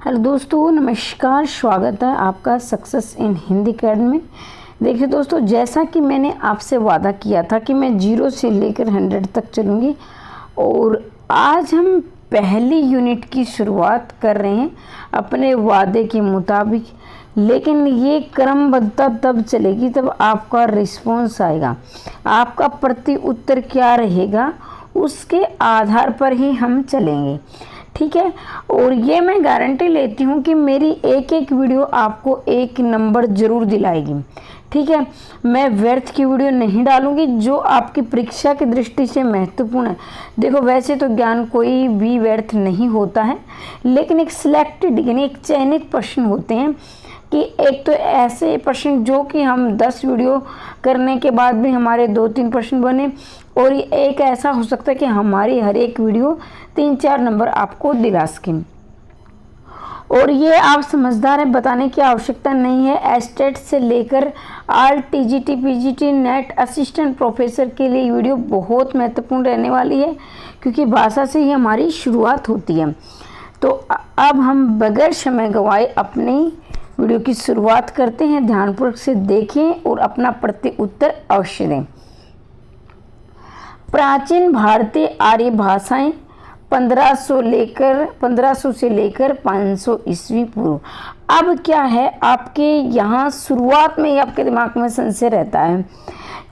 Hello दोस्तों, नमस्कार। स्वागत है आपका सक्सेस इन हिंदी अकेडमी में। देखिए दोस्तों, जैसा कि मैंने आपसे वादा किया था कि मैं 0 से लेकर 100 तक चलूँगी और आज हम पहली यूनिट की शुरुआत कर रहे हैं अपने वादे के मुताबिक। लेकिन ये क्रमबद्धता तब चलेगी तब आपका रिस्पॉन्स आएगा, आपका प्रति उत्तर क्या रहेगा उसके आधार पर ही हम चलेंगे, ठीक है। और ये मैं गारंटी लेती हूँ कि मेरी एक एक वीडियो आपको एक नंबर ज़रूर दिलाएगी, ठीक है। मैं व्यर्थ की वीडियो नहीं डालूंगी जो आपकी परीक्षा की दृष्टि से महत्वपूर्ण है। देखो, वैसे तो ज्ञान कोई भी व्यर्थ नहीं होता है, लेकिन एक सिलेक्टेड यानी एक चयनित प्रश्न होते हैं कि एक तो ऐसे प्रश्न जो कि हम 10 वीडियो करने के बाद भी हमारे 2-3 प्रश्न बने, और एक ऐसा हो सकता है कि हमारी हर एक वीडियो 3-4 नंबर आपको दिला सकें। और ये आप समझदार हैं, बताने की आवश्यकता नहीं है। एस्टेट से लेकर all TGT PGT NET assistant professor के लिए वीडियो बहुत महत्वपूर्ण रहने वाली है, क्योंकि भाषा से ही हमारी शुरुआत होती है। तो अब हम बगैर समय गंवाए अपनी वीडियो की शुरुआत करते हैं। ध्यानपूर्वक से देखें और अपना प्रति उत्तर अवश्य दें। प्राचीन भारतीय आर्य भाषाएं 1500 से लेकर 500 ईस्वी पूर्व। अब क्या है, आपके यहाँ शुरुआत में ही आपके दिमाग में संशय रहता है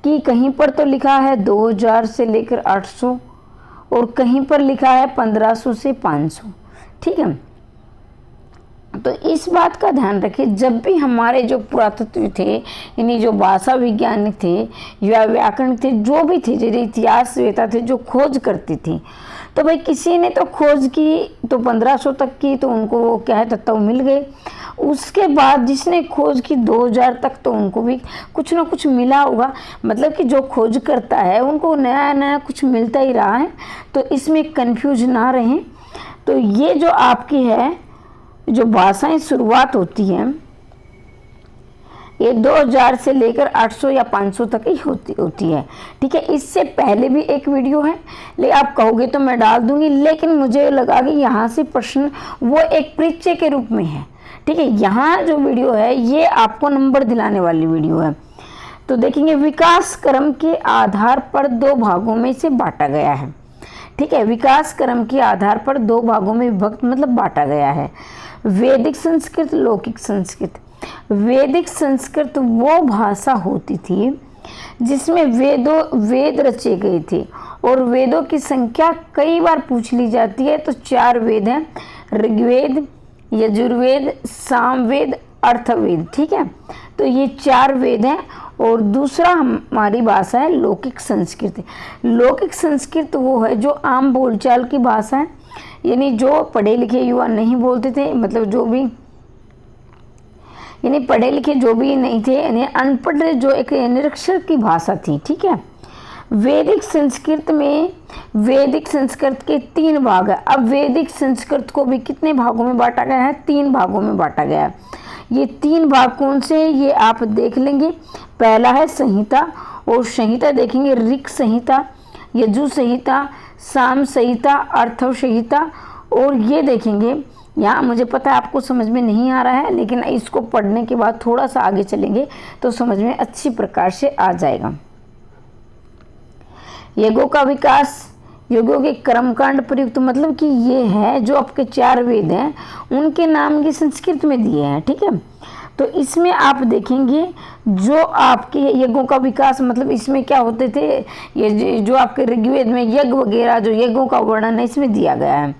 कि कहीं पर तो लिखा है 2000 से लेकर 800 और कहीं पर लिखा है 1500 से 500, ठीक है। तो इस बात का ध्यान रखिए, जब भी हमारे जो पुरातत्व थे यानी जो भाषा वैज्ञानिक थे या व्याकरण थे, जो भी थे, जो इतिहासवेता थे जो खोज करती थी, तो भाई किसी ने तो खोज की तो 1500 तक की, तो उनको वो क्या है तत्व मिल गए। उसके बाद जिसने खोज की 2000 तक, तो उनको भी कुछ ना कुछ मिला होगा। मतलब कि जो खोज करता है उनको नया नया कुछ मिलता ही रहा है, तो इसमें कंफ्यूज ना रहें। तो ये जो आपकी है जो भाषाएं शुरुआत होती हैं ये 2000 से लेकर 800 या 500 तक ही होती है, ठीक है। इससे पहले भी एक वीडियो है, लेकिन आप कहोगे तो मैं डाल दूंगी, लेकिन मुझे लगा कि यहाँ से प्रश्न वो एक परिचय के रूप में है, ठीक है। यहाँ जो वीडियो है ये आपको नंबर दिलाने वाली वीडियो है। तो देखेंगे, विकास क्रम के आधार पर 2 भागों में से बांटा गया है, ठीक है। विकास क्रम के आधार पर 2 भागों में विभक्त मतलब बांटा गया है। वैदिक संस्कृत, लौकिक संस्कृत। वैदिक संस्कृत वो भाषा होती थी जिसमें वेद रचे गए थे, और वेदों की संख्या कई बार पूछ ली जाती है। तो 4 वेद हैं, ऋग्वेद, यजुर्वेद, सामवेद, अर्थवेद, ठीक है। तो ये 4 वेद हैं। और दूसरा हमारी भाषा है लौकिक संस्कृत। लौकिक संस्कृत वो है जो आम बोलचाल की भाषा है, यानी जो पढ़े लिखे युवा नहीं बोलते थे, मतलब जो भी यानी पढ़े लिखे जो भी नहीं थे, यानी अनपढ़ जो एक निरक्षर की भाषा थी, ठीक है। वैदिक संस्कृत के 3 भाग है। अब वैदिक संस्कृत को भी कितने भागों में बांटा गया है? 3 भागों में बांटा गया है। ये 3 भाग कौन से हैं ये आप देख लेंगे। पहला है संहिता, और संहिता देखेंगे ऋक संहिता, यजु संहिता, साम संहिता, अर्थव संहिता। और ये देखेंगे, यहाँ मुझे पता है आपको समझ में नहीं आ रहा है, लेकिन इसको पढ़ने के बाद थोड़ा सा आगे चलेंगे तो समझ में अच्छी प्रकार से आ जाएगा। यज्ञों का विकास, यज्ञों के कर्मकांड प्रयुक्त, मतलब कि ये है जो आपके 4 वेद हैं उनके नाम ये संस्कृत में दिए हैं, ठीक है। तो इसमें आप देखेंगे जो आपके यज्ञों का विकास, मतलब इसमें क्या होते थे, ये जो आपके ऋग्वेद में यज्ञ वगैरह जो यज्ञों का वर्णन है इसमें दिया गया है।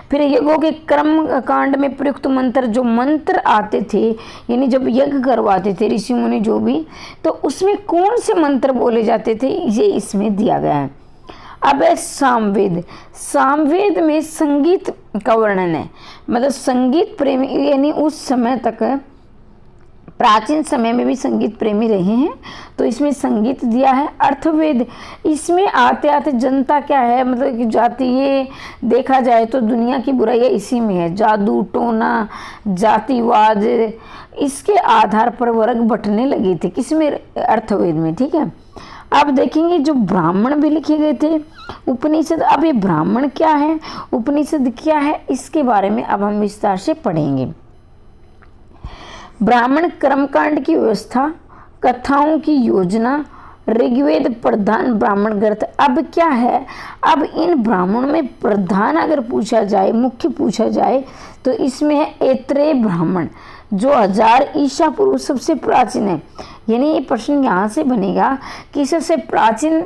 फिर यज्ञों के कर्म कांड में प्रयुक्त मंत्र, जो मंत्र आते थे यानी जब यज्ञ करवाते थे ऋषि मुनि जो भी, तो उसमें कौन से मंत्र बोले जाते थे ये इसमें दिया गया है। अब है सामवेद। सामवेद में संगीत का वर्णन है, मतलब संगीत प्रेमी यानी उस समय तक प्राचीन समय में भी संगीत प्रेमी रहे हैं, तो इसमें संगीत दिया है। अर्थवेद, इसमें आते आते जनता क्या है, मतलब कि जाति, ये देखा जाए तो दुनिया की बुराइयां इसी में है, जादू टोना, जातिवाद, इसके आधार पर वर्ग बंटने लगे थे, किसमें? अर्थवेद में, ठीक है। अब देखेंगे जो ब्राह्मण भी लिखे गए थे उपनिषद। अब ये ब्राह्मण क्या है, उपनिषद क्या है, इसके बारे में अब हम विस्तार से पढ़ेंगे। ब्राह्मण कर्मकांड की व्यवस्था, कथाओं की योजना, ऋग्वेद प्रधान ब्राह्मण ग्रंथ। अब क्या है, अब इन ब्राह्मणों में प्रधान अगर पूछा जाए, मुख्य पूछा जाए, तो इसमें है ऐत्रेय ब्राह्मण जो 1000 ईसा पूर्व सबसे प्राचीन है। यानी ये प्रश्न यहाँ से बनेगा कि सबसे प्राचीन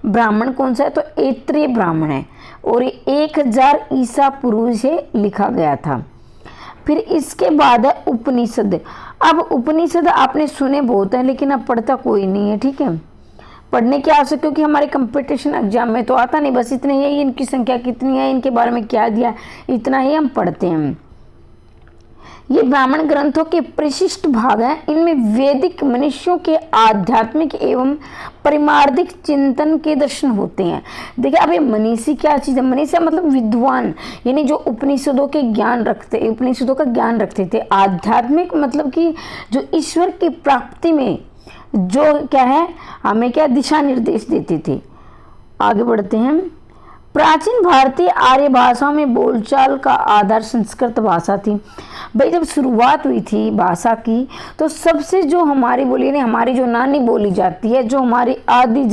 ब्राह्मण कौन सा है, तो ऐत्रेय ब्राह्मण है और ये 1000 ईसा पूर्व से लिखा गया था। फिर इसके बाद है उपनिषद। अब उपनिषद आपने सुने बहुत है लेकिन अब पढ़ता कोई नहीं है, ठीक है। पढ़ने की आवश्यक, क्योंकि हमारे कंपटीशन एग्जाम में तो आता नहीं, बस इतने ही, इनकी संख्या कितनी है, इनके बारे में क्या दिया, इतना ही हम पढ़ते हैं। ये ब्राह्मण ग्रंथों के परिशिष्ट भाग हैं। इनमें वैदिक मनुष्यों के आध्यात्मिक एवं परिमार्थिक चिंतन के दर्शन होते हैं। देखिए अब ये मनीषी क्या चीज़ है, मनीषी मतलब विद्वान, यानी जो उपनिषदों के ज्ञान रखते, उपनिषदों का ज्ञान रखते थे। आध्यात्मिक मतलब कि जो ईश्वर की प्राप्ति में जो क्या है, हमें क्या दिशा निर्देश देते थे। आगे बढ़ते हैं। प्राचीन भारतीय आर्य भाषाओं में बोलचाल का आधार संस्कृत भाषा थी। भाई जब शुरुआत हुई थी भाषा की, तो सबसे जो हमारी बोली नहीं, हमारी जो नानी बोली जाती है, जो हमारी आदि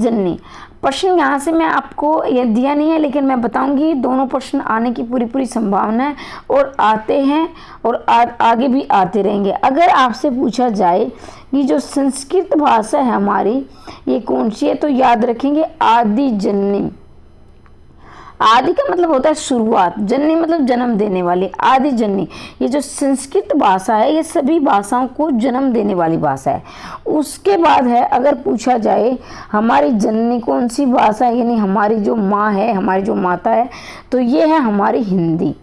जननी। प्रश्न यहाँ से मैं आपको ये दिया नहीं है, लेकिन मैं बताऊंगी दोनों प्रश्न आने की पूरी संभावना है और आते हैं और आगे भी आते रहेंगे। अगर आपसे पूछा जाए कि जो संस्कृत भाषा है हमारी ये कौन सी है, तो याद रखेंगे आदि जननी। आदि का मतलब होता है शुरुआत, जननी मतलब जन्म देने वाली, आदि जननी। ये जो संस्कृत भाषा है ये सभी भाषाओं को जन्म देने वाली भाषा है। उसके बाद है अगर पूछा जाए हमारी जननी कौन सी भाषा है, यानी हमारी जो माँ है, हमारी जो माता है, तो ये है हमारी हिंदी,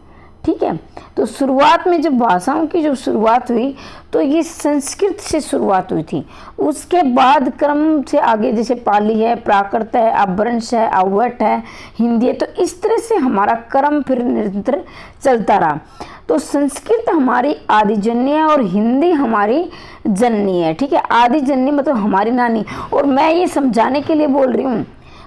ठीक है। तो शुरुआत में जब भाषाओं की जो शुरुआत हुई तो ये संस्कृत से शुरुआत हुई थी। उसके बाद क्रम से आगे जैसे पाली है, प्राकृत है, अपभ्रंश है, अवट है, हिंदी है, तो इस तरह से हमारा क्रम फिर निरंतर चलता रहा। तो संस्कृत हमारी आदि जननी है और हिंदी हमारी जननी है, ठीक है। आदि जननी मतलब हमारी नानी। और मैं ये समझाने के लिए बोल रही हूँ,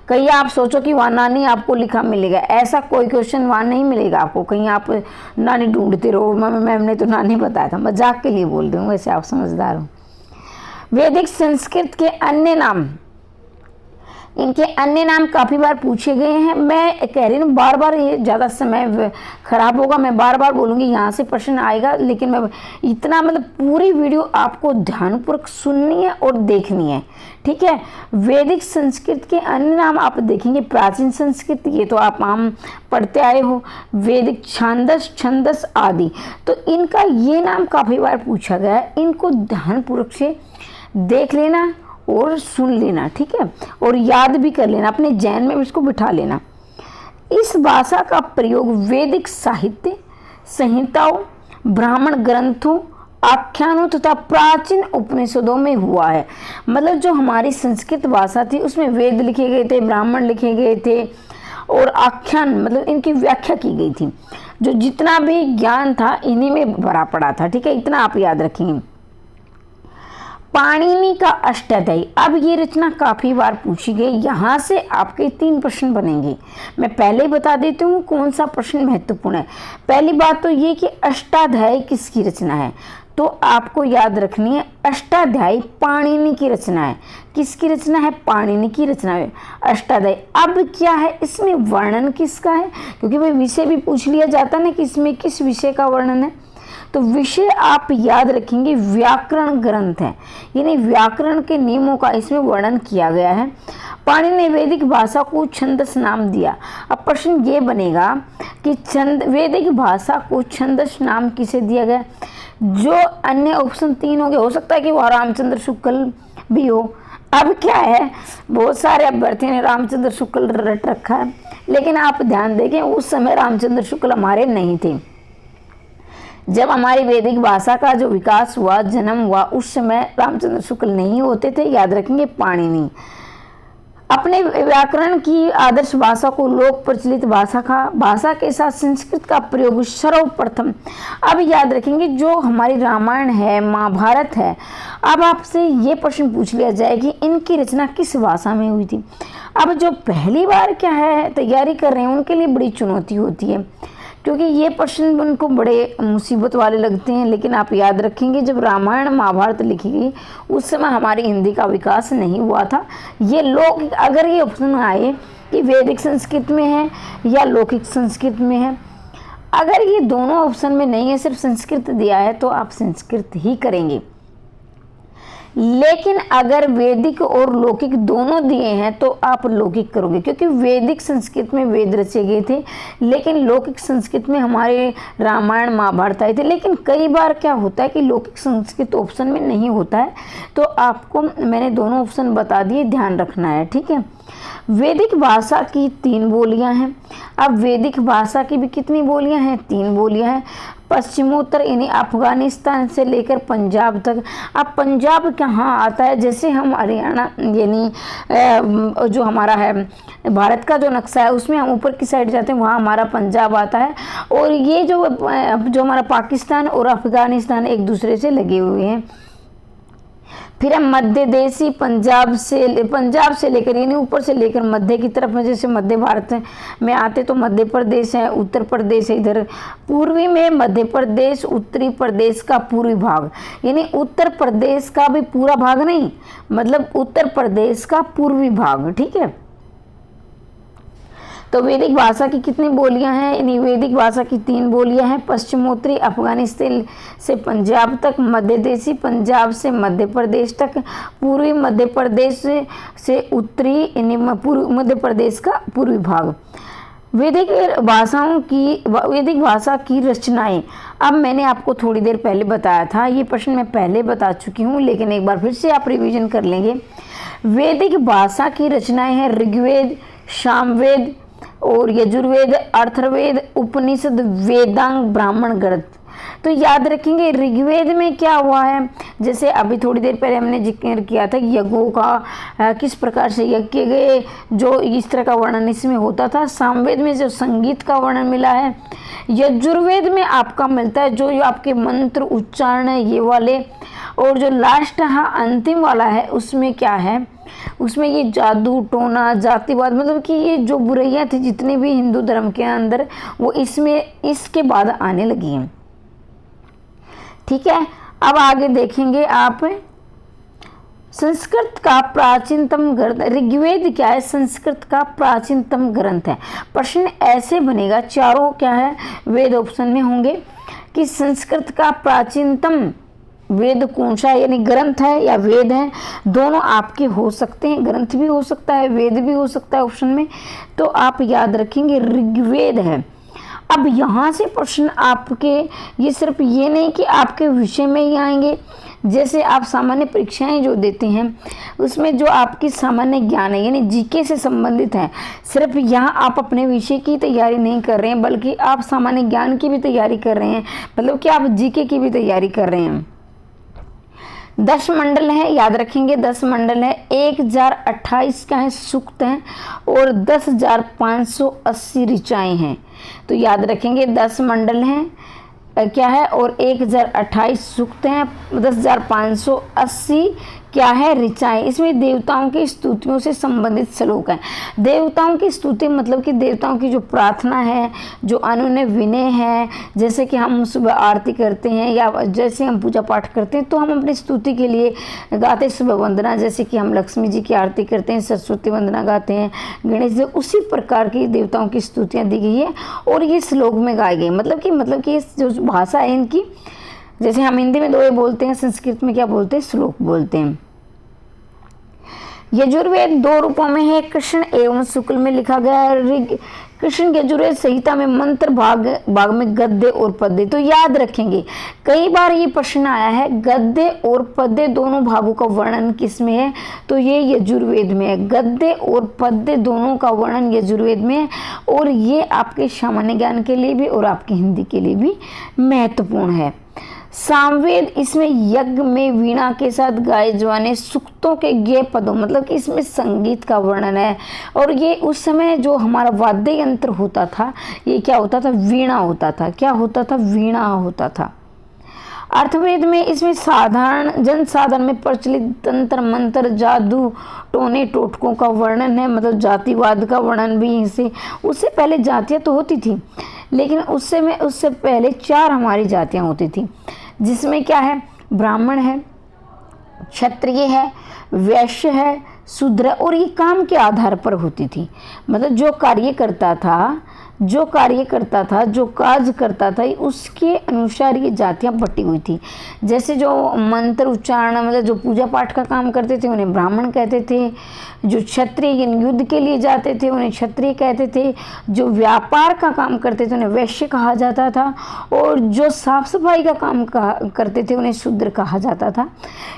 कहीं आप सोचो कि वहाँ नानी आपको लिखा मिलेगा, ऐसा कोई क्वेश्चन वहाँ नहीं मिलेगा आपको। कहीं आप नानी ढूंढते रहो, मैम ने तो नानी बताया था, मजाक के लिए बोल रही हूँ, वैसे आप समझदार हो। वैदिक संस्कृत के अन्य नाम, इनके अन्य नाम काफ़ी बार पूछे गए हैं। मैं कह रही हूँ बार बार ये ज़्यादा समय खराब होगा, मैं बार बार बोलूँगी, यहाँ से प्रश्न आएगा, लेकिन मैं इतना मतलब पूरी वीडियो आपको ध्यानपूर्वक सुननी है और देखनी है, ठीक है। वैदिक संस्कृत के अन्य नाम आप देखेंगे, प्राचीन संस्कृत ये तो आप आम पढ़ते आए हो, वैदिक छंदस आदि, तो इनका ये नाम काफ़ी बार पूछा गया है। इनको ध्यानपूर्वक से देख लेना और सुन लेना, ठीक है, और याद भी कर लेना, अपने जहन में इसको बिठा लेना। इस भाषा का प्रयोग वैदिक साहित्य, संहिताओं, ब्राह्मण ग्रंथों, आख्यानों तथा प्राचीन उपनिषदों में हुआ है। मतलब जो हमारी संस्कृत भाषा थी उसमें वेद लिखे गए थे, ब्राह्मण लिखे गए थे और आख्यान मतलब इनकी व्याख्या की गई थी। जो जितना भी ज्ञान था इन्हीं में भरा पड़ा था, ठीक है, इतना आप याद रखेंगे। पाणिनि का अष्टाध्यायी, अब ये रचना काफ़ी बार पूछी गई, यहाँ से आपके 3 प्रश्न बनेंगे। मैं पहले ही बता देती हूँ कौन सा प्रश्न महत्वपूर्ण है। पहली बात तो ये कि अष्टाध्यायी किसकी रचना है, तो आपको याद रखनी है अष्टाध्यायी पाणिनि की रचना है। किसकी रचना है, पाणिनि की रचना है अष्टाध्यायी। अब क्या है इसमें वर्णन किसका है, क्योंकि भाई विषय भी पूछ लिया जाता है ना कि इसमें किस विषय का वर्णन है, तो विषय आप याद रखेंगे व्याकरण ग्रंथ है, यानी व्याकरण के नियमों का इसमें वर्णन किया गया है। पाणिनि ने वैदिक भाषा को छंदस नाम दिया। अब प्रश्न ये बनेगा कि वैदिक भाषा को छंदस नाम किसे दिया गया। जो अन्य ऑप्शन 3 हो गए, हो सकता है कि वह रामचंद्र शुक्ल भी हो। अब क्या है, बहुत सारे अभ्यर्थियों ने रामचंद्र शुक्ल रट रखा है, लेकिन आप ध्यान देखें उस समय रामचंद्र शुक्ल हमारे नहीं थे। जब हमारी वैदिक भाषा का जो विकास हुआ, जन्म हुआ, उस समय रामचंद्र शुक्ल नहीं होते थे, याद रखेंगे पाणिनि। अपने व्याकरण की आदर्श भाषा को लोक प्रचलित भाषा के साथ संस्कृत का प्रयोग सर्वप्रथम। अब याद रखेंगे जो हमारी रामायण है, महाभारत है, अब आपसे ये प्रश्न पूछ लिया जाए कि इनकी रचना किस भाषा में हुई थी। अब जो पहली बार क्या है तैयारी कर रहे हैं उनके लिए बड़ी चुनौती होती है, क्योंकि ये प्रश्न उनको बड़े मुसीबत वाले लगते हैं। लेकिन आप याद रखेंगे जब रामायण महाभारत लिखी गई उस समय हमारी हिंदी का विकास नहीं हुआ था। ये लोग अगर ये ऑप्शन आए कि वैदिक संस्कृत में है या लौकिक संस्कृत में है, अगर ये दोनों ऑप्शन में नहीं है, सिर्फ संस्कृत दिया है, तो आप संस्कृत ही करेंगे। लेकिन अगर वैदिक और लौकिक दोनों दिए हैं तो आप लौकिक करोगे, क्योंकि वैदिक संस्कृत में वेद रचे गए थे, लेकिन लौकिक संस्कृत में हमारे रामायण महाभारत आए थे। लेकिन कई बार क्या होता है कि लौकिक संस्कृत ऑप्शन में नहीं होता है, तो आपको मैंने दोनों ऑप्शन बता दिए, ध्यान रखना है, ठीक है। वैदिक भाषा की 3 बोलियां हैं। अब वैदिक भाषा की भी कितनी बोलियां हैं? 3 बोलियां हैं। पश्चिमोत्तर यानी अफगानिस्तान से लेकर पंजाब तक। अब पंजाब कहाँ आता है? जैसे हम हरियाणा यानी जो हमारा है भारत का जो नक्शा है उसमें हम ऊपर की साइड जाते हैं, वहाँ हमारा पंजाब आता है। और ये जो हमारा पाकिस्तान और अफगानिस्तान एक दूसरे से लगे हुए हैं। फिर हम मध्य देशी पंजाब से लेकर यानी ऊपर से लेकर मध्य की तरफ में, जैसे मध्य भारत में आते तो मध्य प्रदेश है, उत्तर प्रदेश है, इधर पूर्वी में मध्य प्रदेश, उत्तरी प्रदेश का पूर्वी भाग, यानी उत्तर प्रदेश का भी पूरा भाग नहीं, मतलब उत्तर प्रदेश का पूर्वी भाग, ठीक है। तो वैदिक भाषा की कितनी बोलियां हैं? यानी वैदिक भाषा की 3 बोलियां हैं। पश्चिमोत्तरी अफगानिस्तान से पंजाब तक, मध्य देशी पंजाब से मध्य प्रदेश तक, पूर्वी मध्य प्रदेश से उत्तरी यानी मध्य प्रदेश का पूर्वी भाग। वैदिक भाषा की रचनाएं, अब मैंने आपको थोड़ी देर पहले बताया था, ये प्रश्न मैं पहले बता चुकी हूँ, लेकिन एक बार फिर से आप रिवीजन कर लेंगे। वैदिक भाषा की रचनाएं हैं ऋग्वेद, सामवेद और यजुर्वेद, अथर्ववेद, उपनिषद, वेदांग, ब्राह्मण ग्रंथ। तो याद रखेंगे ऋग्वेद में क्या हुआ है, जैसे अभी थोड़ी देर पहले हमने जिक्र किया था कि यज्ञों का किस प्रकार से यज्ञ किए गए, जो इस तरह का वर्णन इसमें होता था। सामवेद में जो संगीत का वर्णन मिला है, यजुर्वेद में आपका मिलता है जो आपके मंत्र उच्चारण है ये वाले, और जो लास्ट अंतिम वाला है उसमें क्या है, उसमें ये जादू टोना जातिवाद, मतलब कि ये जो बुराइयां थी जितने भी हिंदू धर्म के अंदर, वो इसके बाद आने लगी हैं, ठीक है। अब आगे देखेंगे आप, संस्कृत का प्राचीनतम ग्रंथ ऋग्वेद क्या है? संस्कृत का प्राचीनतम ग्रंथ है। प्रश्न ऐसे बनेगा, चारों क्या है वेद ऑप्शन में होंगे, कि संस्कृत का प्राचीनतम वेद कौन सा है, यानी ग्रंथ है या वेद है, दोनों आपके हो सकते हैं, ग्रंथ भी हो सकता है, वेद भी हो सकता है ऑप्शन में। तो आप याद रखेंगे ऋग्वेद है। अब यहाँ से प्रश्न आपके ये सिर्फ ये नहीं कि आपके विषय में ही आएंगे, जैसे आप सामान्य परीक्षाएं जो देते हैं उसमें जो आपकी सामान्य ज्ञान है यानी जीके से संबंधित है, सिर्फ यहाँ आप अपने विषय की तैयारी नहीं कर रहे हैं बल्कि आप सामान्य ज्ञान की भी तैयारी कर रहे हैं, मतलब कि आप जीके की भी तैयारी कर रहे हैं। 10 मंडल है, याद रखेंगे 10 मंडल है, 1028 का है सूक्त हैं और 10,580 ऋचाएँ हैं। तो याद रखेंगे 10 मंडल हैं क्या है और 1028 सूक्त हैं, 10,580 क्या है ऋचाएँ। इसमें देवताओं की स्तुतियों से संबंधित श्लोक हैं। देवताओं की स्तुति मतलब कि देवताओं की जो प्रार्थना है, जो अनुनय विनय है, जैसे कि हम सुबह आरती करते हैं या जैसे हम पूजा पाठ करते हैं तो हम अपनी स्तुति के लिए गाते सुबह वंदना, जैसे कि हम लक्ष्मी जी की आरती करते हैं, सरस्वती वंदना गाते हैं, गणेश जी, उसी प्रकार की देवताओं की स्तुतियाँ दी गई है और ये श्लोक में गाई गई। मतलब कि जो भाषा है इनकी, जैसे हम हिंदी में दोहे बोलते हैं, संस्कृत में क्या बोलते हैं, श्लोक बोलते हैं। यजुर्वेद 2 रूपों में है, कृष्ण एवं शुक्ल में लिखा गया है। कृष्ण यजुर्वेद संहिता में मंत्र भाग में गद्य और पद्य। तो याद रखेंगे कई बार ये प्रश्न आया है, गद्य और पद्य दोनों भागों का वर्णन किस में है, तो ये यजुर्वेद में है। गद्य और पद्य दोनों का वर्णन यजुर्वेद में है और ये आपके सामान्य ज्ञान के लिए भी और आपकी हिंदी के लिए भी महत्वपूर्ण है। सामवेद इसमें यज्ञ में वीणा के साथ गाए जाने सूक्तों के गे पदों, मतलब कि इसमें संगीत का वर्णन है। और ये उस समय जो हमारा वाद्य यंत्र होता था, ये क्या होता था, वीणा होता था। क्या होता था, वीणा होता था। अर्थवेद में इसमें साधारण जन साधारण में प्रचलित तंत्र मंत्र जादू टोने टोटकों का वर्णन है, मतलब जातिवाद का वर्णन भी इसे। उससे पहले जातियाँ तो होती थी, लेकिन उससे पहले 4 हमारी जातियाँ होती थी, जिसमें क्या है, ब्राह्मण है, क्षत्रिय है, वैश्य है, शूद्र। और ये काम के आधार पर होती थी, मतलब जो कार्य करता था, जो काज करता था, उसके अनुसार ये जातियाँ बटी हुई थी। जैसे जो मंत्र उच्चारण, मतलब जो पूजा पाठ का काम करते थे उन्हें ब्राह्मण कहते थे, जो क्षत्रिय युद्ध के लिए जाते थे उन्हें क्षत्रिय कहते थे, जो व्यापार का काम करते थे उन्हें वैश्य कहा जाता था, और जो साफ सफाई का काम करते थे उन्हें शूद्र कहा जाता था।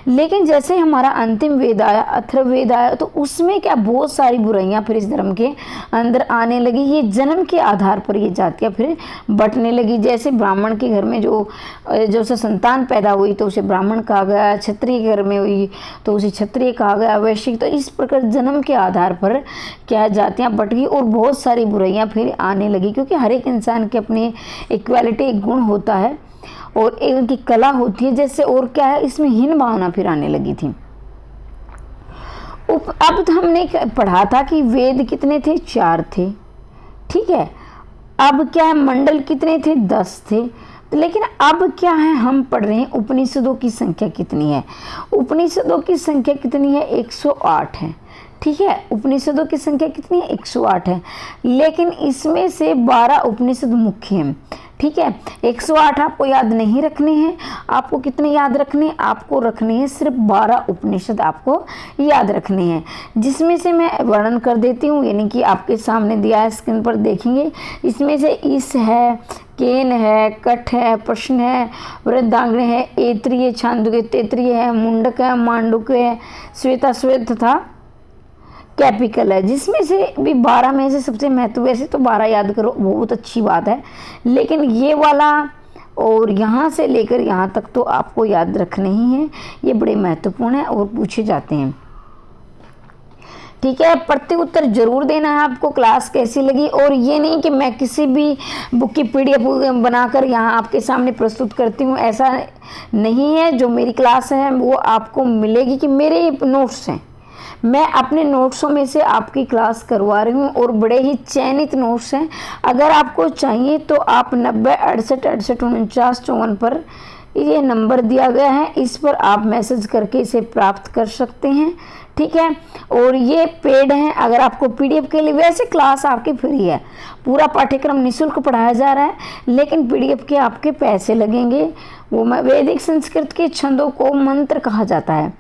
लेकिन जैसे हमारा अंतिम वेद आया, अथर्ववेद आया, तो उसमें क्या बहुत सारी बुराइयां फिर इस धर्म के अंदर आने लगी। ये जन्म के आधार पर ये जातियाँ फिर बंटने लगी। जैसे ब्राह्मण के घर में जो से संतान पैदा हुई तो उसे ब्राह्मण कहा गया, क्षत्रिय के घर में हुई तो उसे क्षत्रिय कहा गया, वैश्य। तो इस प्रकार जन्म के आधार पर क्या जातियाँ बट गई और बहुत सारी बुराइयां फिर आने लगी, क्योंकि हर एक इंसान के अपने इक्वालिटी, एक गुण होता है और एक उनकी कला होती है। जैसे और क्या है, इसमें हीन भावना फिर आने लगी थी। अब तो हमने पढ़ा था कि वेद कितने थे, 4 थे, ठीक है। अब क्या है, मंडल कितने थे, 10 थे। लेकिन अब क्या है, हम पढ़ रहे हैं उपनिषदों की संख्या कितनी है। उपनिषदों की संख्या कितनी है, 108 है, ठीक है। उपनिषदों की संख्या कितनी है, 108 है। लेकिन इसमें से 12 उपनिषद मुख्य हैं, ठीक है। 108 आपको याद नहीं रखने हैं। आपको कितने याद रखने हैं, आपको रखने हैं सिर्फ 12 उपनिषद आपको याद रखने हैं, जिसमें से मैं वर्णन कर देती हूँ, यानी कि आपके सामने दिया है, स्क्रीन पर देखेंगे। इसमें से ईश है, केन है, कठ है, प्रश्न है, वृद्धांग्र है, ऐत्रीय, छांदोग्य, तैत्रीय है, मुंडक है, मांडुक है, श्वेताश्वेत तथा कैपिकल है। जिसमें से भी 12 में से सबसे महत्व, वैसे तो 12 याद करो बहुत अच्छी बात है, लेकिन ये वाला और यहाँ से लेकर यहाँ तक तो आपको याद रखने ही हैं, ये बड़े महत्वपूर्ण है और पूछे जाते हैं, ठीक है। प्रति उत्तर जरूर देना है आपको। क्लास कैसी लगी, और ये नहीं कि मैं किसी भी बुक की PDF बनाकर यहाँ आपके सामने प्रस्तुत करती हूँ, ऐसा नहीं है। जो मेरी क्लास है वो आपको मिलेगी कि मेरे नोट्स हैं, मैं अपने नोट्सों में से आपकी क्लास करवा रही हूँ और बड़े ही चयनित नोट्स हैं। अगर आपको चाहिए तो आप 90 68 68 49 54 पर ये नंबर दिया गया है, इस पर आप मैसेज करके इसे प्राप्त कर सकते हैं, ठीक है। और ये पेड हैं। अगर आपको PDF के लिए, वैसे क्लास आपकी फ्री है, पूरा पाठ्यक्रम निःशुल्क पढ़ाया जा रहा है, लेकिन PDF के आपके पैसे लगेंगे। वो वैदिक संस्कृत के छंदों को मंत्र कहा जाता है,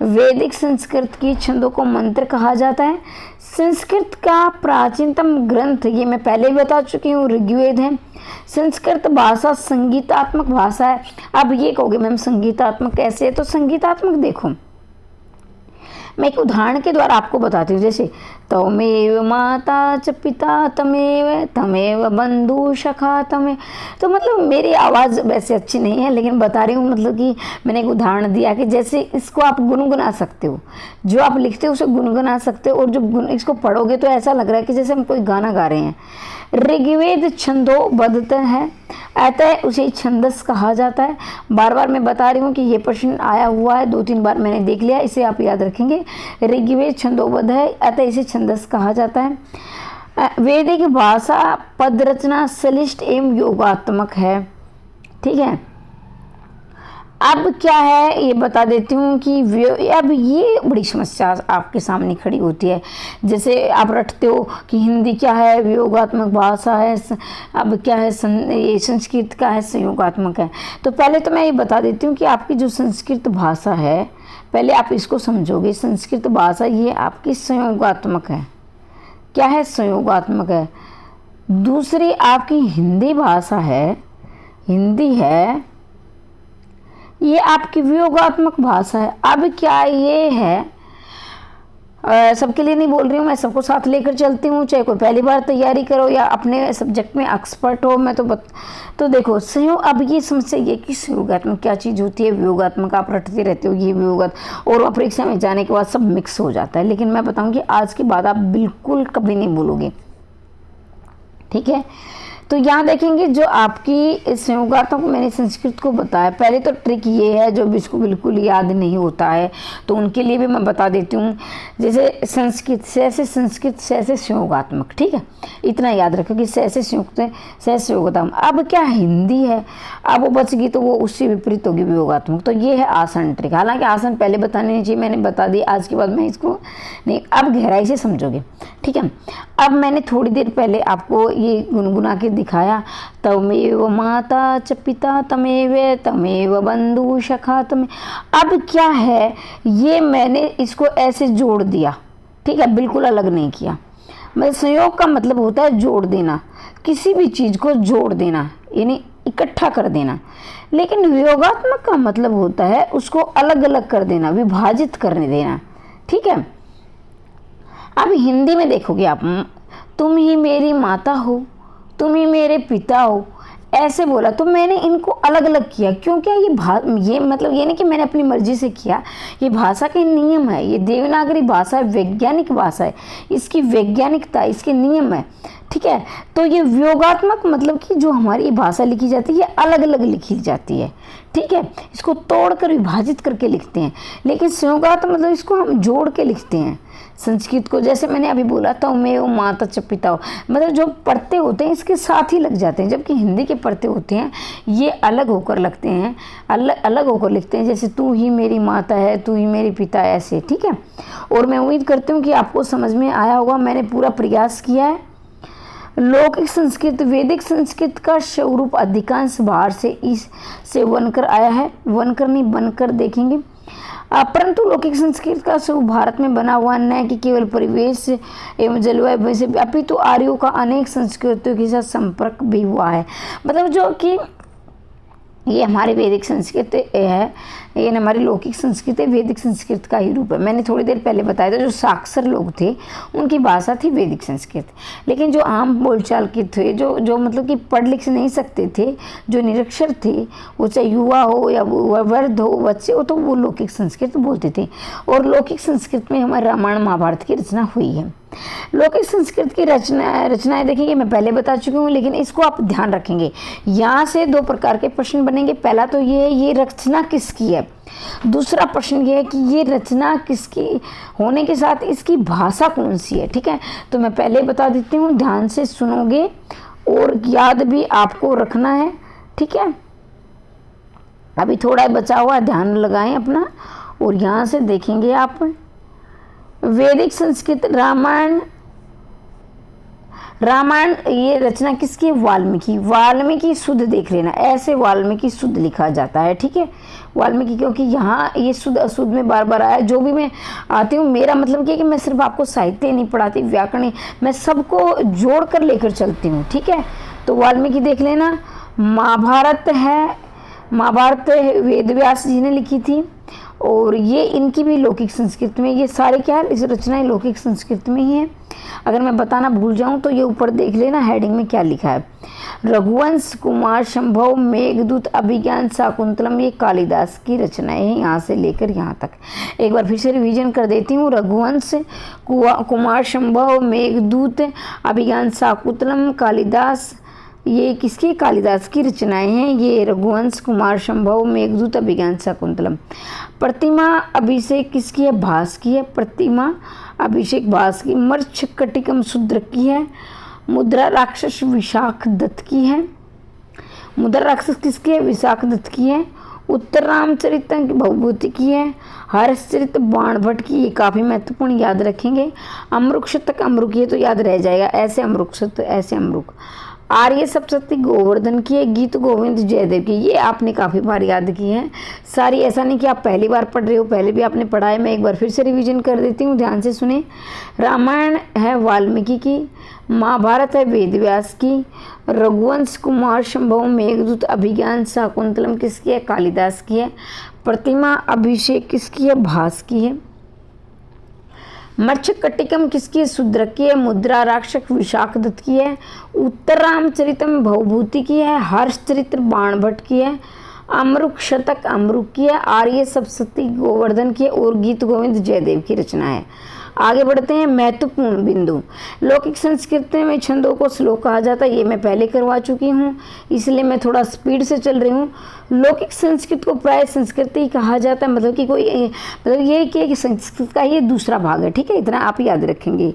वैदिक संस्कृत की छंदों को मंत्र कहा जाता है। संस्कृत का प्राचीनतम ग्रंथ, ये मैं पहले ही बता चुकी हूँ, ऋग्वेद है। संस्कृत भाषा संगीतात्मक भाषा है। अब ये कहोगे मैम संगीतात्मक कैसे है, तो संगीतात्मक देखो, मैं एक उदाहरण के द्वारा आपको बताती हूँ। जैसे तमेव माता च पिता तमेव तमेव बंधु सखा तमेव, तो मतलब मेरी आवाज़ वैसे अच्छी नहीं है, लेकिन बता रही हूँ, मतलब कि मैंने एक उदाहरण दिया कि जैसे इसको आप गुनगुना सकते हो, जो आप लिखते हो उसे गुनगुना सकते हो, और जो इसको पढ़ोगे तो ऐसा लग रहा है कि जैसे हम कोई गाना गा रहे हैं। ऋग्वेद छंदोबद्ध है, अतः उसे छंदस कहा जाता है। बार बार मैं बता रही हूँ कि ये प्रश्न आया हुआ है, 2-3 बार मैंने देख लिया, इसे आप याद रखेंगे। ऋग्वेद छंदोबद्ध है, अतः इसे छंदस कहा जाता है। वैदिक भाषा पद रचना श्लिष्ट एवं योगात्मक है, ठीक है। अब क्या है ये बता देती हूँ कि अब ये बड़ी समस्या आपके सामने खड़ी होती है। जैसे आप रटते हो कि हिंदी क्या है, वियोगात्मक भाषा है, अब क्या है ये संस्कृत का है, संयोगात्मक है। तो पहले तो मैं ये बता देती हूँ कि आपकी जो संस्कृत भाषा है, पहले आप इसको समझोगे। संस्कृत भाषा ये आपकी संयोगात्मक है। क्या है, संयोगात्मक है। दूसरी आपकी हिंदी भाषा है, हिंदी है, ये आपकी वियोगात्मक भाषा है। अब क्या ये है, सबके लिए नहीं बोल रही हूँ, मैं सबको साथ लेकर चलती हूँ, चाहे कोई पहली बार तैयारी करो या अपने सब्जेक्ट में एक्सपर्ट हो। मैं तो देखो संयोग, अब ये समस्या ये कि संयोगात्मक क्या चीज़ होती है, वियोगात्मक आप रटते रहते हो, ये वियोगात और परीक्षा में जाने के बाद सब मिक्स हो जाता है। लेकिन मैं बताऊँगी आज के बाद आप बिल्कुल कभी नहीं बोलोगे, ठीक है। तो यहाँ देखेंगे जो आपकी संयोगात्मक मैंने संस्कृत को बताया, पहले तो ट्रिक ये है जो जिसको बिल्कुल याद नहीं होता है तो उनके लिए भी मैं बता देती हूँ। जैसे संस्कृत से संस्कृत से संयोगात्मक, ठीक है, इतना याद रखो कि से संयुक्त से संयोगात्मक। अब क्या हिंदी है, अब वो बच गई तो वो उससे विपरीत होगी वियोगात्मक। तो ये है आसन ट्रिक, हालांकि आसन पहले बताने नहीं चाहिए, मैंने बता दी, आज के बाद मैं इसको नहीं, अब गहराई से समझोगे, ठीक है। अब मैंने थोड़ी देर पहले आपको ये गुनगुना के दिखाया, तमेव माता च पिता तमेव बंधु सखा तमे। अब क्या है, ये मैंने इसको ऐसे जोड़ दिया, ठीक है, बिल्कुल अलग नहीं किया। मतलब संयोग का मतलब होता है जोड़ देना, किसी भी चीज़ को जोड़ देना यानी इकट्ठा कर देना। लेकिन वियोगात्मक का मतलब होता है उसको अलग अलग कर देना, विभाजित करने देना, ठीक है। अब हिंदी में देखोगे आप, तुम ही मेरी माता हो, तुम ही मेरे पिता हो, ऐसे बोला तो मैंने इनको अलग अलग किया। क्यों क्या, ये मतलब ये नहीं कि मैंने अपनी मर्जी से किया, ये भाषा के नियम है, ये देवनागरी भाषा है, वैज्ञानिक भाषा है, इसकी वैज्ञानिकता, इसके नियम है, ठीक है। तो ये वियोगात्मक मतलब कि जो हमारी भाषा लिखी जाती है ये अलग अलग लिखी जाती है, ठीक है, इसको तोड़कर विभाजित करके लिखते हैं। लेकिन संयोगात्मक मतलब इसको हम जोड़ के लिखते हैं। संस्कृत को जैसे मैंने अभी बोला था, मैं माता च पिता हो, मतलब जो पढ़ते होते हैं इसके साथ ही लग जाते हैं, जबकि हिंदी के पढ़ते होते हैं ये अलग होकर लगते हैं, अलग होकर लिखते हैं। जैसे तू ही मेरी माता है, तू ही मेरी पिता है, ऐसे, ठीक है। और मैं उम्मीद करती हूँ कि आपको समझ में आया होगा, मैंने पूरा प्रयास किया है। लौकिक संस्कृत वैदिक संस्कृत का स्वरूप अधिकांश बाहर से बनकर आया है, बनकर देखेंगे। परंतु लौकिक संस्कृत का स्वरूप भारत में बना हुआ न कि केवल परिवेश एवं जलवायु से, अपितु आर्यों का अनेक संस्कृतियों के साथ संपर्क भी हुआ है। मतलब जो कि ये हमारी वैदिक संस्कृत है, ये हमारी लौकिक संस्कृत है, वैदिक संस्कृत का ही रूप है। मैंने थोड़ी देर पहले बताया था जो साक्षर लोग थे उनकी भाषा थी वैदिक संस्कृत। लेकिन जो आम बोलचाल के थे, जो मतलब कि पढ़ लिख नहीं सकते थे, जो निरक्षर थे, वो चाहे युवा हो या वृद्ध हो, बच्चे हो, तो वो लौकिक संस्कृत बोलते थे। और लौकिक संस्कृत में हमारे रामायण महाभारत की रचना हुई है। लौकिक संस्कृत की रचनाएं देखेंगे, मैं पहले बता चुकी हूँ, लेकिन इसको आप ध्यान रखेंगे। यहाँ से दो प्रकार के प्रश्न बनेंगे। पहला तो ये रचना किसकी है। दूसरा प्रश्न ये है कि ये रचना किसकी होने के साथ इसकी भाषा कौन सी है, ठीक है। तो मैं पहले बता देती हूँ, ध्यान से सुनोगे और याद भी आपको रखना है, ठीक है। अभी थोड़ा बचा हुआ, ध्यान लगाएं अपना। और यहाँ से देखेंगे आप वैदिक संस्कृत, रामायण ये रचना किसकी है, वाल्मीकि शुद्ध देख लेना, ऐसे वाल्मीकि शुद्ध लिखा जाता है, ठीक है, वाल्मीकि। क्योंकि यहाँ ये शुद्ध अशुद्ध में बार बार आया। जो भी मैं आती हूँ, मेरा मतलब ये कि मैं सिर्फ आपको साहित्य नहीं पढ़ाती, व्याकरण, मैं सबको जोड़ कर लेकर चलती हूँ, ठीक है। तो वाल्मीकि देख लेना। महाभारत वेद व्यास जी ने लिखी थी और ये इनकी भी लौकिक संस्कृत में, ये सारे क्या है, इस रचनाएं लौकिक संस्कृत में ही है। अगर मैं बताना भूल जाऊं तो ये ऊपर देख लेना हेडिंग में क्या लिखा है। रघुवंश, कुमार संभव, मेघदूत, अभिज्ञान शाकुंतलम, ये कालिदास की रचनाएं हैं यहाँ से लेकर यहाँ तक। एक बार फिर से रिवीजन कर देती हूँ। रघुवंश, कुमार संभव, मेघदूत, अभिज्ञान शाकुंतलम, कालिदास, ये किसकी, कालिदास की रचनाएं हैं। ये रघुवंश, कुमार संभव, मेघदूत, अभिज्ञान शाकुंतलम। प्रतिमा अभिषेक किसकी है, भास की है। प्रतिमा अभिषेक भास की। मर्च्छकटिकम शूद्र की है। मुद्रा राक्षस विशाख दत्त की है। मुद्रा राक्षस किसकी है, विशाख दत्त की है। उत्तर रामचरित भवभूति की है। हर्षचरित बाणभट्ट की, ये काफ़ी महत्वपूर्ण, याद रखेंगे। अमरुक शतक, अमरुक ये तो याद रह जाएगा, ऐसे अमरुक शत, ऐसे अमरुक। आर्य सप्तशती गोवर्धन की है। गीत गोविंद जयदेव की, ये आपने काफ़ी बार याद की है सारी। ऐसा नहीं कि आप पहली बार पढ़ रहे हो, पहले भी आपने पढ़ा है। मैं एक बार फिर से रिवीजन कर देती हूँ, ध्यान से सुने। रामायण है वाल्मीकि की, महाभारत है वेद व्यास की, रघुवंश, कुमार संभव, मेघदूत, अभिज्ञान शाकुंतलम किसकी है, कालिदास की है। प्रतिमा अभिषेक किसकी है, भास की है। मत्स्यकटिकम किसकी है? शूद्रक की है। मुद्रा राक्षक विशाखदत्त की है। उत्तर रामचरितम भवभूति की है। हर्ष चरित्र बाणभट्ट की है। अमरुक शतक अमरुक की है। आर्य सप्तशती गोवर्धन की है। और गीत गोविंद जयदेव की रचना है। आगे बढ़ते हैं। महत्वपूर्ण बिंदु, लौकिक संस्कृत में छंदों को श्लोक कहा जाता है, ये मैं पहले करवा चुकी हूँ, इसलिए मैं थोड़ा स्पीड से चल रही हूँ। लौकिक संस्कृत को प्राय संस्कृति कहा जाता है, मतलब कि कोई मतलब ये कि संस्कृत का ये दूसरा भाग है, ठीक है, इतना आप याद रखेंगे।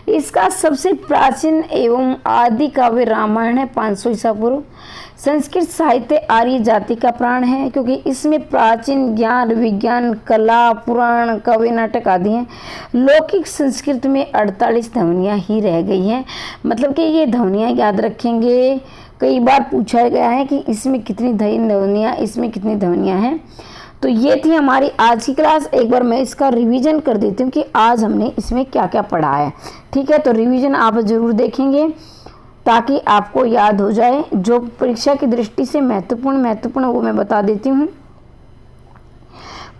इसका सबसे प्राचीन एवं आदि काव्य रामायण है 500 ईसा पूर्व। संस्कृत साहित्य आर्य जाति का प्राण है, क्योंकि इसमें प्राचीन ज्ञान विज्ञान कला पुराण काव्य नाटक आदि हैं। लौकिक संस्कृत में 48 ध्वनियाँ ही रह गई हैं, मतलब कि ये ध्वनियाँ याद रखेंगे। कई बार पूछा गया है कि इसमें कितनी ध्वनियाँ, इसमें कितनी ध्वनियाँ हैं। तो ये थी हमारी आज की क्लास। एक बार मैं इसका रिवीजन कर देती हूँ कि आज हमने इसमें क्या क्या पढ़ा है, ठीक है। तो रिवीजन आप ज़रूर देखेंगे ताकि आपको याद हो जाए। जो परीक्षा की दृष्टि से महत्वपूर्ण वो मैं बता देती हूँ।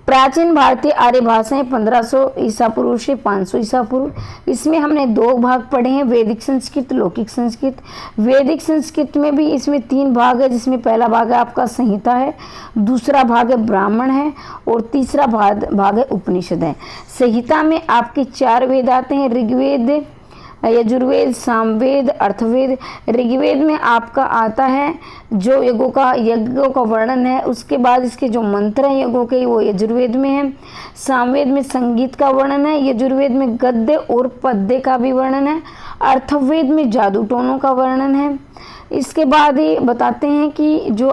प्राचीन भारतीय आर्य भाषाएं 1500 ईसा पूर्व से 500 ईसा पूर्व। इसमें हमने 2 भाग पढ़े हैं, वैदिक संस्कृत लौकिक संस्कृत। वैदिक संस्कृत में भी इसमें 3 भाग है, जिसमें पहला भाग है आपका संहिता है, दूसरा भाग है ब्राह्मण है और तीसरा भाग है उपनिषद है। संहिता में आपके 4 वेद आते हैं, ऋग्वेद यजुर्वेद सामवेद अर्थवेद। ऋग्वेद में आपका आता है जो यज्ञों का वर्णन है, उसके बाद इसके जो मंत्र हैं यज्ञों के वो यजुर्वेद में है। सामवेद में संगीत का वर्णन है। यजुर्वेद में गद्य और पद्य का भी वर्णन है। अर्थवेद में जादू टोनों का वर्णन है। इसके बाद ही बताते हैं कि जो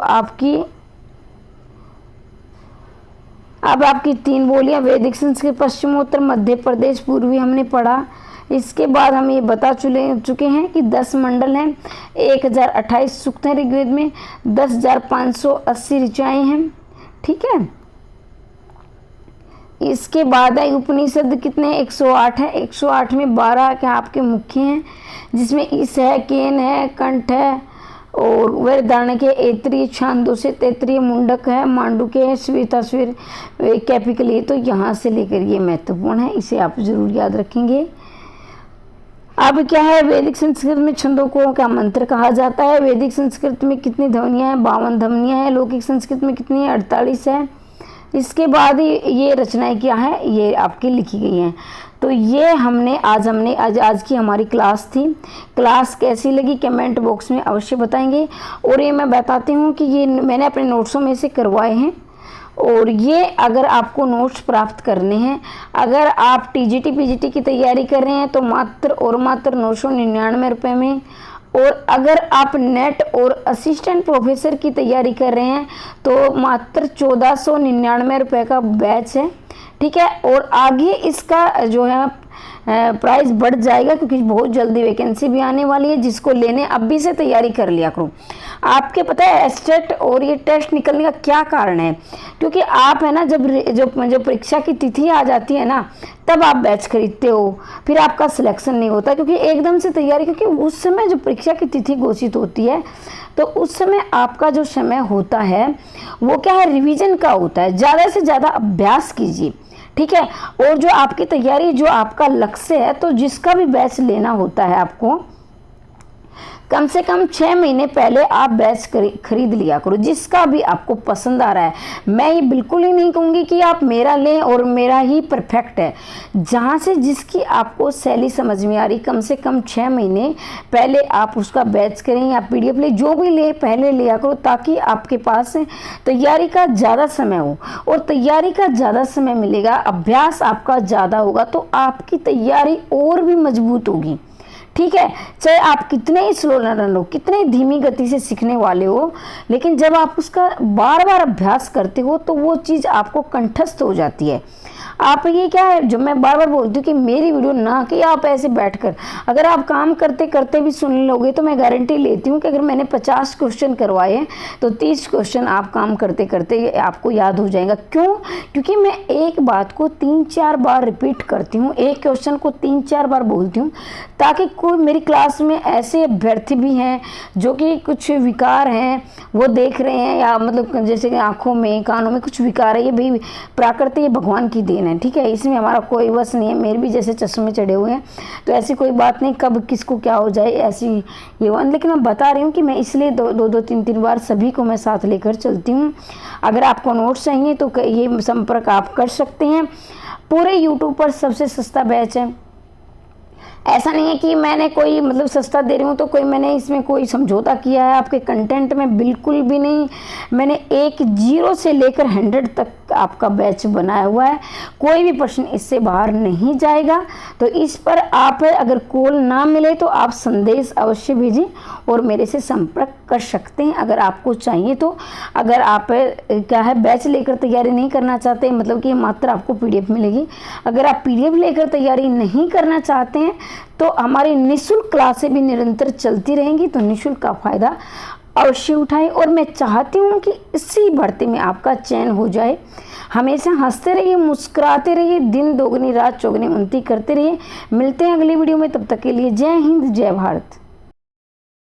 आपकी 3 बोलियां वैदिक संस्कृत पश्चिमोत्तर मध्य प्रदेश पूर्वी हमने पढ़ा। इसके बाद हम ये बता चुके हैं कि 10 मंडल हैं, 1028 सूक्त हैं ऋग्वेद में, 10,580 ऋचाएँ हैं, ठीक है। इसके बाद है उपनिषद कितने 108 है। 108 में 12 के आपके मुख्य हैं, जिसमें ईश है, केन है, कंठ है और वैरदारण्यक है, ऐतरेय छांदोग्य तैत्तिरीय मुंडक है, मांडुक्य है, श्वेताश्वर कैपिकली। तो यहाँ से लेकर ये महत्वपूर्ण है, इसे आप जरूर याद रखेंगे। अब क्या है, वैदिक संस्कृत में छंदों को क्या मंत्र कहा जाता है। वैदिक संस्कृत में कितनी ध्वनियाँ हैं? 52 ध्वनियाँ हैं। लौकिक संस्कृत में कितनी है? 48 है। इसके बाद ये रचनाएं क्या है, ये आपकी लिखी गई हैं। तो ये आज की हमारी क्लास थी। क्लास कैसी लगी कमेंट बॉक्स में अवश्य बताएंगे। और ये मैं बताती हूँ कि ये मैंने अपने नोट्सों में से करवाए हैं, और ये अगर आपको नोट्स प्राप्त करने हैं, अगर आप टीजीटी पीजीटी की तैयारी कर रहे हैं तो मात्र 999 रुपये में, और अगर आप नेट और असिस्टेंट प्रोफेसर की तैयारी कर रहे हैं तो मात्र 1499 रुपये का बैच है, ठीक है। और आगे इसका जो है प्राइस बढ़ जाएगा, क्योंकि बहुत जल्दी वैकेंसी भी आने वाली है। जिसको लेने अभी से तैयारी कर लिया करो। आपके पता है एस्टेट और ये टेस्ट निकलने का क्या कारण है, क्योंकि आप है ना जब परीक्षा की तिथि आ जाती है ना, तब आप बैच खरीदते हो, फिर आपका सिलेक्शन नहीं होता, क्योंकि एकदम से तैयारी, क्योंकि उस समय जो परीक्षा की तिथि घोषित होती है तो उस समय आपका जो समय होता है वो क्या है, रिवीजन का होता है। ज़्यादा से ज़्यादा अभ्यास कीजिए, ठीक है। और जो आपकी तैयारी, जो आपका लक्ष्य है, तो जिसका भी बैच लेना होता है आपको कम से कम 6 महीने पहले आप बैच खरीद लिया करो, जिसका भी आपको पसंद आ रहा है। मैं ये बिल्कुल ही नहीं कहूँगी कि आप मेरा लें और मेरा ही परफेक्ट है। जहाँ से जिसकी आपको शैली समझ में आ रही, कम से कम 6 महीने पहले आप उसका बैच करें या PDF ले, जो भी ले पहले लिया करो, ताकि आपके पास तैयारी का ज़्यादा समय हो। और तैयारी का ज़्यादा समय मिलेगा, अभ्यास आपका ज़्यादा होगा, तो आपकी तैयारी और भी मजबूत होगी, ठीक है। चाहे आप कितने ही स्लो लर्नर हो, कितने धीमी गति से सीखने वाले हो, लेकिन जब आप उसका बार बार अभ्यास करते हो तो वो चीज़ आपको कंठस्थ हो जाती है। आप ये क्या है, जो मैं बार बार बोलती हूँ कि मेरी वीडियो ना कि आप ऐसे बैठकर, अगर आप काम करते करते भी सुन लोगे तो मैं गारंटी लेती हूँ कि अगर मैंने 50 क्वेश्चन करवाए हैं तो 30 क्वेश्चन आप काम करते करते आपको याद हो जाएगा। क्यों? क्योंकि मैं एक बात को 3-4 बार रिपीट करती हूँ, एक क्वेश्चन को 3-4 बार बोलती हूँ, ताकि कोई मेरी क्लास में ऐसे अभ्यर्थी भी हैं जो कि कुछ विकार हैं, वो देख रहे हैं, या मतलब जैसे कि आँखों में कानों में कुछ विकार है, ये भी प्राकृतिक भगवान की देन देना है, ठीक है। इसमें हमारा कोई वश नहीं है, मेरे भी जैसे चश्मे चढ़े हुए हैं, तो ऐसी कोई बात नहीं कब किसको क्या हो जाए ऐसी ये हुआ। लेकिन मैं बता रही हूँ कि मैं इसलिए दो तीन बार सभी को मैं साथ लेकर चलती हूँ। अगर आपको नोट्स चाहिए तो ये संपर्क आप कर सकते हैं। पूरे यूट्यूब पर सबसे सस्ता बैच है। ऐसा नहीं है कि मैंने कोई मतलब सस्ता दे रही हूँ तो कोई मैंने इसमें कोई समझौता किया है आपके कंटेंट में, बिल्कुल भी नहीं। मैंने 0 से लेकर 100 तक आपका बैच बनाया हुआ है, कोई भी प्रश्न इससे बाहर नहीं जाएगा। तो इस पर आप अगर कॉल ना मिले तो आप संदेश अवश्य भेजें और मेरे से संपर्क कर सकते हैं अगर आपको चाहिए तो। अगर आप क्या है बैच लेकर तैयारी नहीं करना चाहते, मतलब कि मात्र आपको PDF मिलेगी, अगर आप PDF लेकर तैयारी नहीं करना चाहते हैं तो हमारी निःशुल्क क्लासें भी निरंतर चलती रहेंगी, तो निःशुल्क का फ़ायदा अवश्य उठाएं। और मैं चाहती हूँ कि इसी भर्ती में आपका चयन हो जाए। हमेशा हंसते रहिए, मुस्कुराते रहिए, दिन दोगुनी रात चौगुनी उन्नति करते रहिए। मिलते हैं अगली वीडियो में, तब तक के लिए जय हिंद जय भारत।